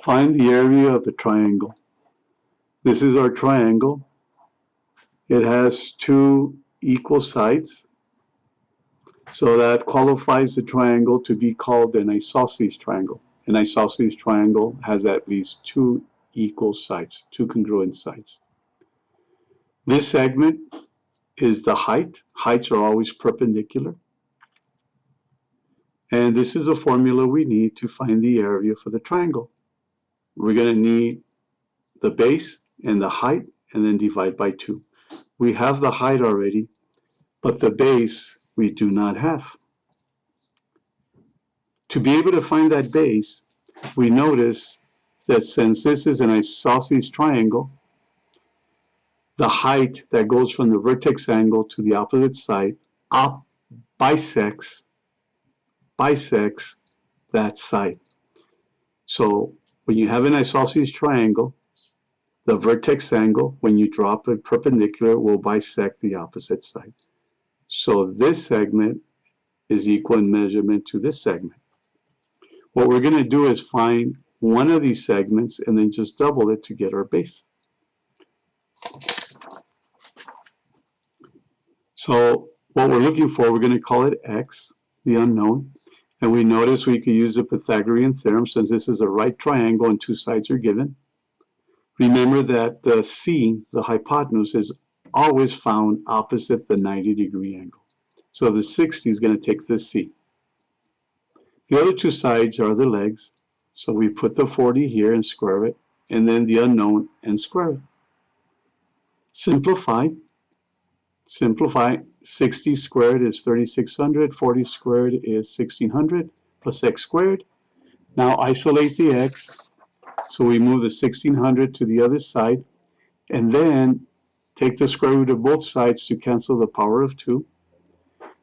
Find the area of the triangle. This is our triangle. It has two equal sides, so that qualifies the triangle to be called an isosceles triangle. An isosceles triangle has at least two equal sides, two congruent sides. This segment is the height. Heights are always perpendicular. And this is a formula we need to find the area for the triangle. We're going to need the base and the height, and then divide by 2. We have the height already, but the base we do not have. To be able to find that base, we notice that since this is an isosceles triangle, the height that goes from the vertex angle to the opposite side bisects that side. So when you have an isosceles triangle, the vertex angle, when you drop it perpendicular, will bisect the opposite side. So this segment is equal in measurement to this segment. What we're going to do is find one of these segments and then just double it to get our base. So what we're looking for, we're going to call it x, the unknown. And we notice we can use the Pythagorean theorem since this is a right triangle and two sides are given. Remember that the c, the hypotenuse, is always found opposite the 90-degree angle. So the 60 is going to take this c. The other two sides are the legs. So we put the 40 here and square it, and then the unknown and square it. Simplify. 60 squared is 3600, 40 squared is 1600, plus x squared. Now isolate the x. So we move the 1600 to the other side, and then take the square root of both sides to cancel the power of 2.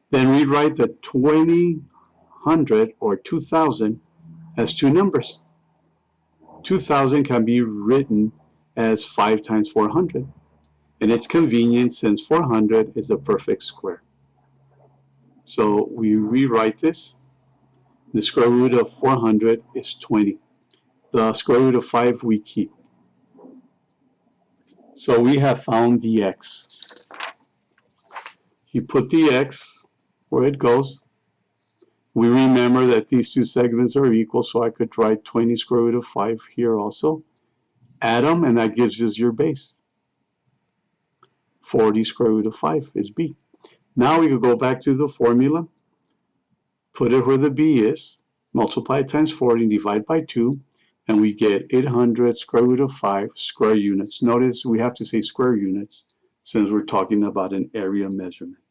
Then rewrite the 2000 or 2000 as two numbers. 2000 can be written as 5 times 400. And it's convenient since 400 is a perfect square. So we rewrite this. The square root of 400 is 20. The square root of 5 we keep. So we have found the x. You put the x where it goes. We remember that these two segments are equal, so I could write 20 square root of 5 here also. Add them, and that gives us your base. 40 square root of 5 is b. Now we could go back to the formula, put it where the b is, multiply it times 40, divide by 2, and we get 800 square root of 5 square units. Notice we have to say square units since we're talking about an area measurement.